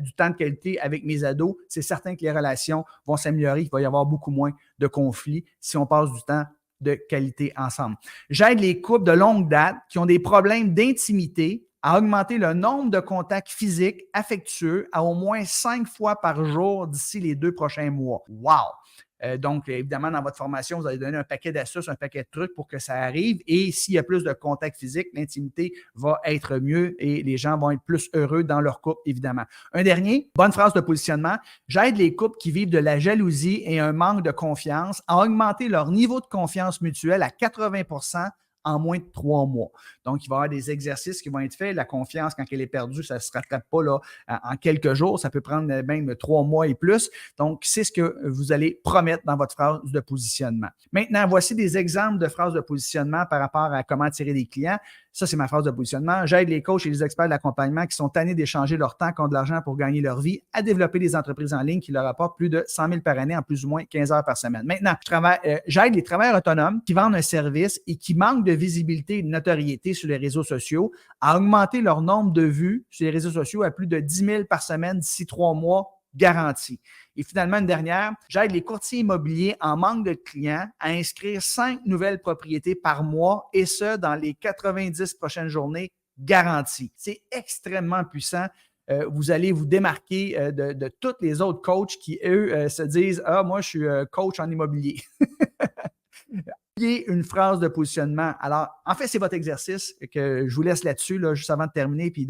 S1: du temps de qualité avec mes ados, c'est certain que les relations vont s'améliorer, il va y avoir beaucoup moins de conflits si on passe du temps de qualité ensemble. J'aide les couples de longue date qui ont des problèmes d'intimité à augmenter le nombre de contacts physiques affectueux à au moins 5 fois par jour d'ici les 2 prochains mois. Wow! Donc, évidemment, dans votre formation, vous allez donner un paquet d'astuces, un paquet de trucs pour que ça arrive. Et s'il y a plus de contact physique, l'intimité va être mieux et les gens vont être plus heureux dans leur couple, évidemment. Un dernier, bonne phrase de positionnement: j'aide les couples qui vivent de la jalousie et un manque de confiance à augmenter leur niveau de confiance mutuelle à 80% en moins de 3 mois. Donc, il va y avoir des exercices qui vont être faits. La confiance, quand elle est perdue, ça ne se rattrape pas là, en quelques jours. Ça peut prendre même 3 mois et plus. Donc, c'est ce que vous allez promettre dans votre phrase de positionnement. Maintenant, voici des exemples de phrases de positionnement par rapport à comment attirer des clients. Ça, c'est ma phrase de positionnement: j'aide les coachs et les experts de l'accompagnement qui sont tannés d'échanger leur temps contre de l'argent pour gagner leur vie à développer des entreprises en ligne qui leur apportent plus de 100 000 par année en plus ou moins 15 heures par semaine. Maintenant, j'aide les travailleurs autonomes qui vendent un service et qui manquent de visibilité et de notoriété sur les réseaux sociaux à augmenter leur nombre de vues sur les réseaux sociaux à plus de 10 000 par semaine d'ici 3 mois, garanti. Et finalement, une dernière: j'aide les courtiers immobiliers en manque de clients à inscrire 5 nouvelles propriétés par mois et ce, dans les 90 prochaines journées, garanti. C'est extrêmement puissant. Vous allez vous démarquer de tous les autres coachs qui, eux, se disent « Ah, moi, je suis coach en immobilier. » Une phrase de positionnement. Alors, en fait, c'est votre exercice que je vous laisse là-dessus, là, juste avant de terminer, puis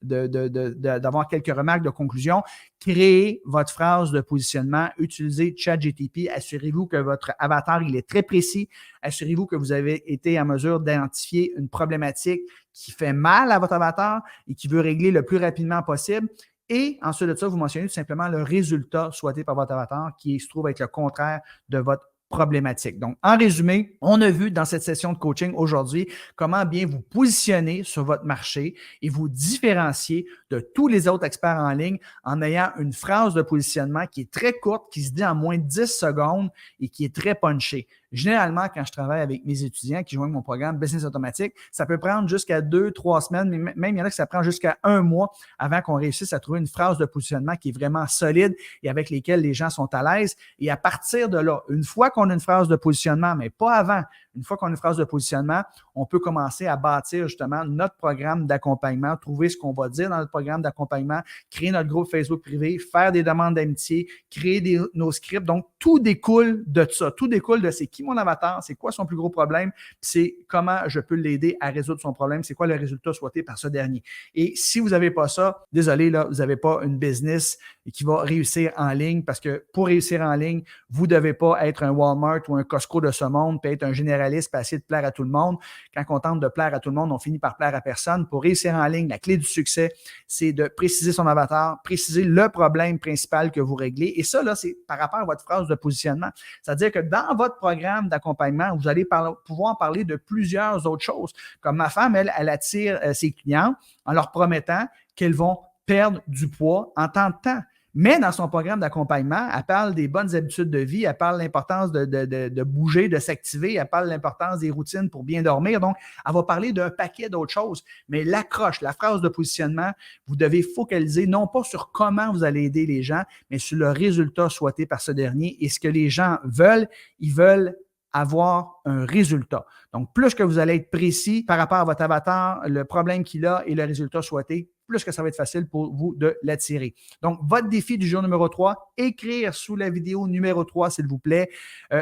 S1: d'avoir quelques remarques de conclusion. Créez votre phrase de positionnement, utilisez ChatGPT, assurez-vous que votre avatar il est très précis, assurez-vous que vous avez été en mesure d'identifier une problématique qui fait mal à votre avatar et qui veut régler le plus rapidement possible. Et ensuite de ça, vous mentionnez tout simplement le résultat souhaité par votre avatar qui se trouve être le contraire de votre problématique. Donc, en résumé, on a vu dans cette session de coaching aujourd'hui comment bien vous positionner sur votre marché et vous différencier de tous les autres experts en ligne en ayant une phrase de positionnement qui est très courte, qui se dit en moins de 10 secondes et qui est très punchée. Généralement, quand je travaille avec mes étudiants qui joignent mon programme Business Automatique, ça peut prendre jusqu'à 2-3 semaines, mais même il y en a que ça prend jusqu'à 1 mois avant qu'on réussisse à trouver une phrase de positionnement qui est vraiment solide et avec lesquelles les gens sont à l'aise. Et à partir de là, une fois qu'on a une phrase de positionnement, mais pas avant, une fois qu'on a une phrase de positionnement, on peut commencer à bâtir justement notre programme d'accompagnement, trouver ce qu'on va dire dans notre programme d'accompagnement, créer notre groupe Facebook privé, faire des demandes d'amitié, créer nos scripts. Donc, tout découle de ça. Tout découle de c'est qui mon avatar, c'est quoi son plus gros problème, c'est comment je peux l'aider à résoudre son problème, c'est quoi le résultat souhaité par ce dernier. Et si vous n'avez pas ça, désolé, là, vous n'avez pas une business qui va réussir en ligne parce que pour réussir en ligne, vous ne devez pas être un Walmart ou un Costco de ce monde, puis être un généraliste, puis essayer de plaire à tout le monde. Quand on tente de plaire à tout le monde, on finit par plaire à personne. Pour réussir en ligne, la clé du succès, c'est de préciser son avatar, préciser le problème principal que vous réglez. Et ça, là, c'est par rapport à votre phrase de positionnement. C'est-à-dire que dans votre programme d'accompagnement, vous allez pouvoir parler de plusieurs autres choses. Comme ma femme, elle attire ses clients en leur promettant qu'elles vont perdre du poids en temps de temps. Mais dans son programme d'accompagnement, elle parle des bonnes habitudes de vie, elle parle de l'importance de bouger, de s'activer, elle parle de l'importance des routines pour bien dormir. Donc, elle va parler d'un paquet d'autres choses. Mais l'accroche, la phrase de positionnement, vous devez focaliser non pas sur comment vous allez aider les gens, mais sur le résultat souhaité par ce dernier. Et ce que les gens veulent, ils veulent avoir un résultat. Donc, plus que vous allez être précis par rapport à votre avatar, le problème qu'il a et le résultat souhaité, plus que ça va être facile pour vous de l'attirer. Donc, votre défi du jour numéro 3, écrire sous la vidéo numéro 3, s'il vous plaît.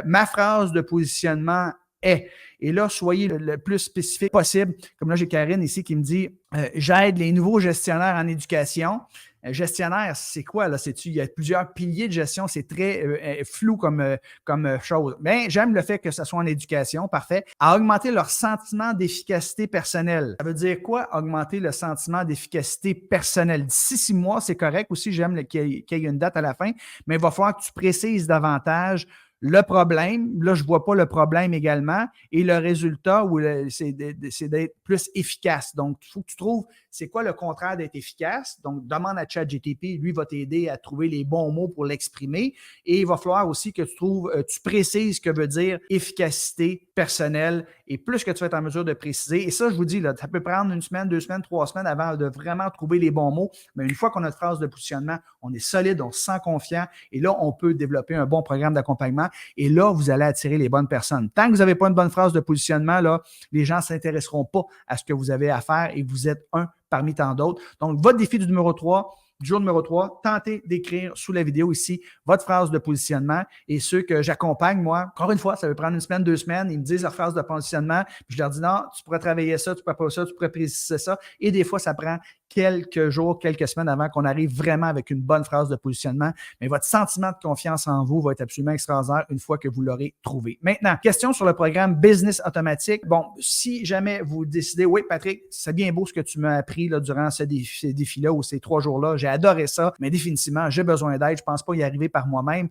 S1: Ma phrase de positionnement est. Et là, soyez le plus spécifique possible. Comme là, j'ai Karine ici qui me dit j'aide les nouveaux gestionnaires en éducation. Gestionnaire, c'est quoi là? Il y a plusieurs piliers de gestion, c'est très flou comme chose. Mais j'aime le fait que ce soit en éducation, parfait. À augmenter leur sentiment d'efficacité personnelle. Ça veut dire quoi? Augmenter le sentiment d'efficacité personnelle. D'ici 6 mois, c'est correct aussi, j'aime qu'il y ait une date à la fin, mais il va falloir que tu précises davantage le problème. Là, je ne vois pas le problème également. Et le résultat, c'est d'être plus efficace. Donc, il faut que tu trouves c'est quoi le contraire d'être efficace. Donc, demande à ChatGPT, lui va t'aider à trouver les bons mots pour l'exprimer. Et il va falloir aussi que tu précises ce que veut dire efficacité personnelle. Et plus que tu vas être en mesure de préciser, et ça, je vous dis, là, ça peut prendre 1 semaine, 2 semaines, 3 semaines avant de vraiment trouver les bons mots. Mais une fois qu'on a notre phrase de positionnement, on est solide, on se sent confiant. Et là, on peut développer un bon programme d'accompagnement. Et là, vous allez attirer les bonnes personnes. Tant que vous n'avez pas une bonne phrase de positionnement, là, les gens ne s'intéresseront pas à ce que vous avez à faire et vous êtes un parmi tant d'autres. Donc, votre défi du jour numéro 3, tentez d'écrire sous la vidéo ici votre phrase de positionnement et ceux que j'accompagne, moi, encore une fois, ça peut prendre 1 semaine, 2 semaines, ils me disent leur phrase de positionnement, puis je leur dis non, tu pourrais travailler ça, tu pourrais pas ça, tu pourrais préciser ça. Et des fois, ça prend quelques jours, quelques semaines avant qu'on arrive vraiment avec une bonne phrase de positionnement. Mais votre sentiment de confiance en vous va être absolument extraordinaire une fois que vous l'aurez trouvé. Maintenant, question sur le programme Business Automatique. Bon, si jamais vous décidez, oui, Patrick, c'est bien beau ce que tu m'as appris là, durant ces défis-là ou ces 3 jours-là, j'ai adoré ça, mais définitivement, j'ai besoin d'aide. Je ne pense pas y arriver par moi-même.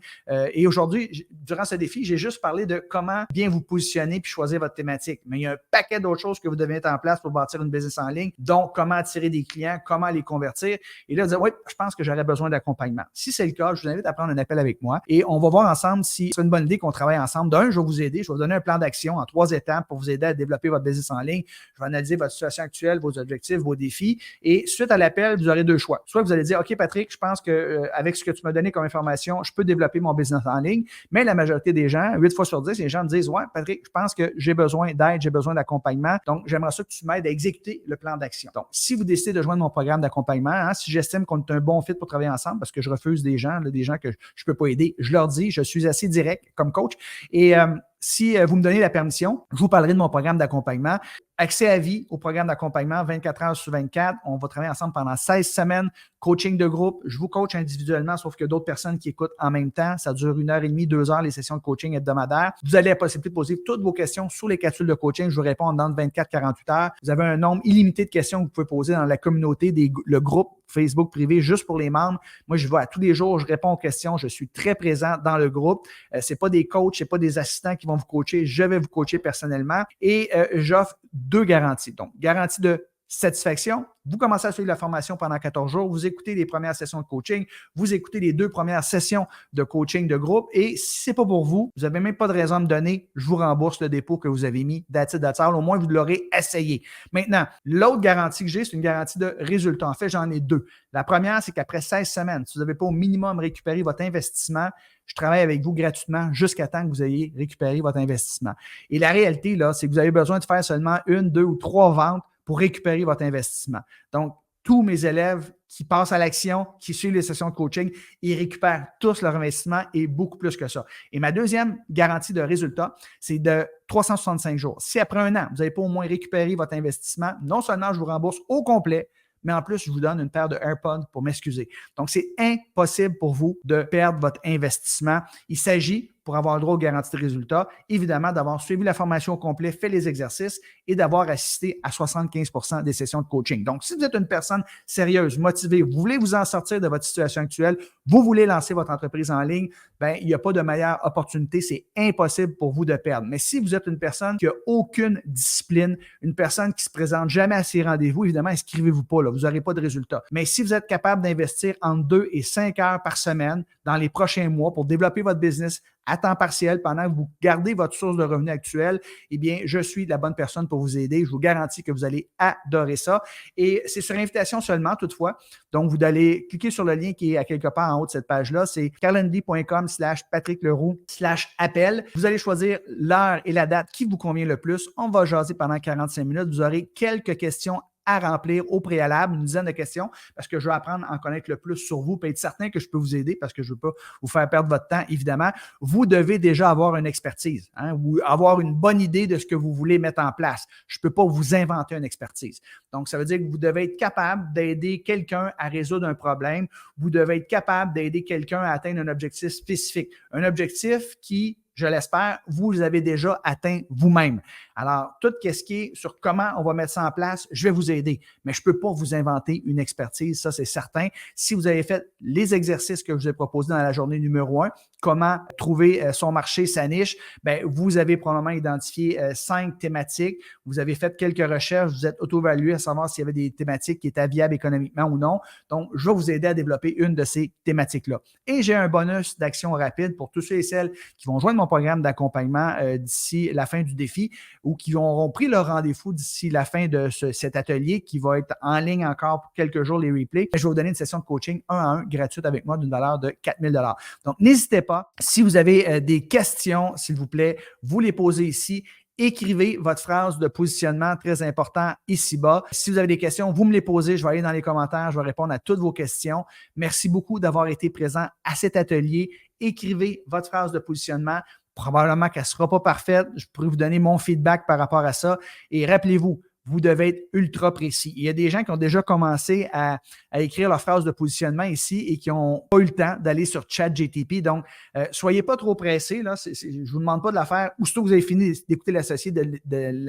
S1: Et aujourd'hui, durant ce défi, j'ai juste parlé de comment bien vous positionner puis choisir votre thématique. Mais il y a un paquet d'autres choses que vous devez mettre en place pour bâtir une business en ligne, donc comment attirer des clients, comment les convertir. Et là, dire, oui, je pense que j'aurais besoin d'accompagnement. Si c'est le cas, je vous invite à prendre un appel avec moi et on va voir ensemble si c'est une bonne idée qu'on travaille ensemble. D'un, je vais vous aider. Je vais vous donner un plan d'action en 3 étapes pour vous aider à développer votre business en ligne. Je vais analyser votre situation actuelle, vos objectifs, vos défis. Et suite à l'appel, vous aurez 2 choix. Soit vous allez dire, OK, Patrick, je pense qu'avec ce que tu m'as donné comme information, je peux développer mon business en ligne. Mais la majorité des gens, 8 fois sur 10, les gens me disent, ouais, Patrick, je pense que j'ai besoin d'aide, j'ai besoin d'accompagnement. Donc, j'aimerais ça que tu m'aides à exécuter le plan d'action. Donc, si vous décidez de joindre mon programme d'accompagnement, si j'estime qu'on est un bon fit pour travailler ensemble, parce que je refuse des gens que je ne peux pas aider, je leur dis, je suis assez direct comme coach. Et si vous me donnez la permission, je vous parlerai de mon programme d'accompagnement. Accès à vie au programme d'accompagnement 24 heures sur 24. On va travailler ensemble pendant 16 semaines. Coaching de groupe. Je vous coach individuellement, sauf que d'autres personnes qui écoutent en même temps. Ça dure 1h30, 2 heures, les sessions de coaching hebdomadaires. Vous avez la possibilité de poser toutes vos questions sur les capsules de coaching. Je vous réponds dans 24-48 heures. Vous avez un nombre illimité de questions que vous pouvez poser dans la communauté, le groupe Facebook privé juste pour les membres. Moi, je vais à tous les jours, je réponds aux questions. Je suis très présent dans le groupe. Ce n'est pas des coachs, ce n'est pas des assistants qui vont vous coacher. Je vais vous coacher personnellement et j'offre 2 garanties. Donc, garantie de satisfaction. Vous commencez à suivre la formation pendant 14 jours. Vous écoutez les premières sessions de coaching. Vous écoutez les 2 premières sessions de coaching de groupe. Et si ce n'est pas pour vous, vous n'avez même pas de raison de me donner, je vous rembourse le dépôt que vous avez mis. That's it, that's all. Au moins, vous l'aurez essayé. Maintenant, l'autre garantie que j'ai, c'est une garantie de résultat. En fait, j'en ai 2. La première, c'est qu'après 16 semaines, si vous n'avez pas au minimum récupéré votre investissement, je travaille avec vous gratuitement jusqu'à temps que vous ayez récupéré votre investissement. Et la réalité, là, c'est que vous avez besoin de faire seulement 1, 2 ou 3 ventes pour récupérer votre investissement. Donc, tous mes élèves qui passent à l'action, qui suivent les sessions de coaching, ils récupèrent tous leur investissement et beaucoup plus que ça. Et ma deuxième garantie de résultat, c'est de 365 jours. Si après 1 an, vous n'avez pas au moins récupéré votre investissement, non seulement je vous rembourse au complet, mais en plus, je vous donne une paire de AirPods pour m'excuser. Donc, c'est impossible pour vous de perdre votre investissement. Il s'agit, pour avoir le droit aux garanties de résultats, évidemment, d'avoir suivi la formation au complet, fait les exercices et d'avoir assisté à 75% des sessions de coaching. Donc, si vous êtes une personne sérieuse, motivée, vous voulez vous en sortir de votre situation actuelle, vous voulez lancer votre entreprise en ligne, bien, il n'y a pas de meilleure opportunité. C'est impossible pour vous de perdre. Mais si vous êtes une personne qui n'a aucune discipline, une personne qui ne se présente jamais à ses rendez-vous, évidemment, inscrivez-vous pas, là, vous n'aurez pas de résultats. Mais si vous êtes capable d'investir entre 2 et 5 heures par semaine dans les prochains mois pour développer votre business à temps partiel pendant que vous gardez votre source de revenus actuelle, eh bien, je suis la bonne personne pour vous aider. Je vous garantis que vous allez adorer ça. Et c'est sur invitation seulement, toutefois. Donc, vous allez cliquer sur le lien qui est à quelque part en haut de cette page-là. C'est calendly.com/patrickleroux/appel. Vous allez choisir l'heure et la date qui vous convient le plus. On va jaser pendant 45 minutes. Vous aurez quelques questions à remplir au préalable, une dizaine de questions, parce que je veux apprendre à en connaître le plus sur vous, puis être certain que je peux vous aider, parce que je ne veux pas vous faire perdre votre temps, évidemment. Vous devez déjà avoir une expertise, ou avoir une bonne idée de ce que vous voulez mettre en place. Je ne peux pas vous inventer une expertise. Donc, ça veut dire que vous devez être capable d'aider quelqu'un à résoudre un problème. Vous devez être capable d'aider quelqu'un à atteindre un objectif spécifique. Un objectif qui, je l'espère, vous avez déjà atteint vous-même. Alors, tout ce qui est sur comment on va mettre ça en place, je vais vous aider. Mais je ne peux pas vous inventer une expertise, ça c'est certain. Si vous avez fait les exercices que je vous ai proposés dans la journée numéro 1, comment trouver son marché, sa niche, bien, vous avez probablement identifié 5 thématiques. Vous avez fait quelques recherches, vous êtes auto-évalué à savoir s'il y avait des thématiques qui étaient viables économiquement ou non. Donc, je vais vous aider à développer une de ces thématiques-là. Et j'ai un bonus d'action rapide pour tous ceux et celles qui vont joindre mon programme d'accompagnement d'ici la fin du défi ou qui auront pris leur rendez-vous d'ici la fin de cet atelier qui va être en ligne encore pour quelques jours, les replays. Je vais vous donner une session de coaching 1 à 1 gratuite avec moi d'une valeur de 4 000 $. Donc, n'hésitez pas. Si vous avez des questions, s'il vous plaît, vous les posez ici. Écrivez votre phrase de positionnement très important ici-bas. Si vous avez des questions, vous me les posez. Je vais aller dans les commentaires. Je vais répondre à toutes vos questions. Merci beaucoup d'avoir été présent à cet atelier. Écrivez votre phrase de positionnement. Probablement qu'elle ne sera pas parfaite. Je pourrais vous donner mon feedback par rapport à ça. Et rappelez-vous, vous devez être ultra précis. Il y a des gens qui ont déjà commencé à écrire leur phrase de positionnement ici et qui n'ont pas eu le temps d'aller sur ChatGPT. Donc, soyez pas trop pressés. Là. Je ne vous demande pas de la faire. Aussitôt que vous avez fini d'écouter l'associé de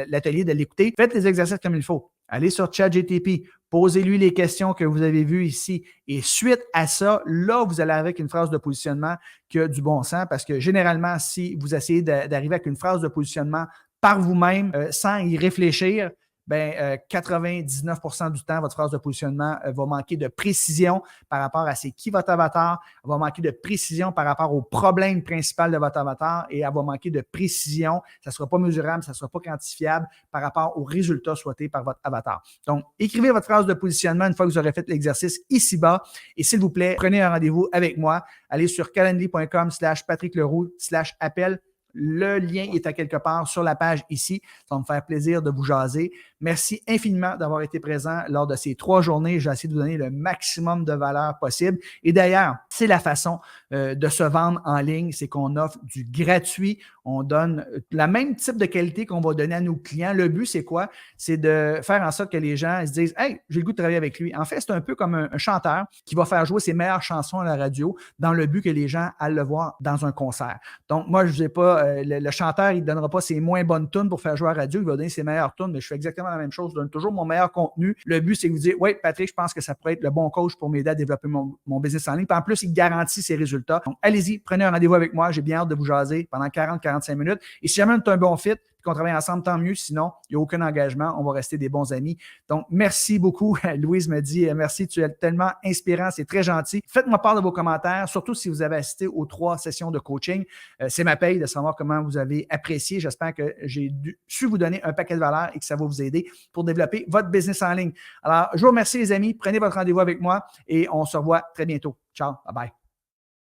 S1: l'atelier, de l'écouter, faites les exercices comme il faut. Allez sur ChatGPT, posez-lui les questions que vous avez vues ici. Et suite à ça, là, vous allez avec une phrase de positionnement qui a du bon sens parce que généralement, si vous essayez d'arriver avec une phrase de positionnement par vous-même, sans y réfléchir, bien, 99% du temps, votre phrase de positionnement va manquer de précision par rapport à c'est qui votre avatar, elle va manquer de précision par rapport au problème principal de votre avatar et elle va manquer de précision, ça ne sera pas mesurable, ça ne sera pas quantifiable par rapport aux résultats souhaités par votre avatar. Donc, écrivez votre phrase de positionnement une fois que vous aurez fait l'exercice ici-bas et s'il vous plaît, prenez un rendez-vous avec moi. Allez sur calendly.com/patrickleroux/appel. Le lien est à quelque part sur la page ici. Ça va me faire plaisir de vous jaser. Merci infiniment d'avoir été présent lors de ces 3 journées. J'ai essayé de vous donner le maximum de valeur possible. Et d'ailleurs, c'est la façon de se vendre en ligne, c'est qu'on offre du gratuit. On donne le même type de qualité qu'on va donner à nos clients. Le but, c'est quoi? C'est de faire en sorte que les gens se disent « Hey, j'ai le goût de travailler avec lui ». En fait, c'est un peu comme un chanteur qui va faire jouer ses meilleures chansons à la radio dans le but que les gens aillent le voir dans un concert. Donc, moi, je ne vous ai pas le chanteur, il ne donnera pas ses moins bonnes tunes pour faire jouer à la radio, il va donner ses meilleures tunes, mais je fais exactement la même chose, je donne toujours mon meilleur contenu. Le but, c'est que vous dites, oui, Patrick, je pense que ça pourrait être le bon coach pour m'aider à développer mon business en ligne. Puis en plus, il garantit ses résultats. Donc, allez-y, prenez un rendez-vous avec moi. J'ai bien hâte de vous jaser pendant 40-45 minutes. Et si jamais on est un bon fit, qu'on travaille ensemble, tant mieux. Sinon, il n'y a aucun engagement. On va rester des bons amis. Donc, merci beaucoup. Louise me dit merci, tu es tellement inspirant. C'est très gentil. Faites-moi part de vos commentaires, surtout si vous avez assisté aux 3 sessions de coaching. C'est ma paye de savoir comment vous avez apprécié. J'espère que j'ai su vous donner un paquet de valeur et que ça va vous aider pour développer votre business en ligne. Alors, je vous remercie, les amis. Prenez votre rendez-vous avec moi et on se revoit très bientôt. Ciao. Bye bye.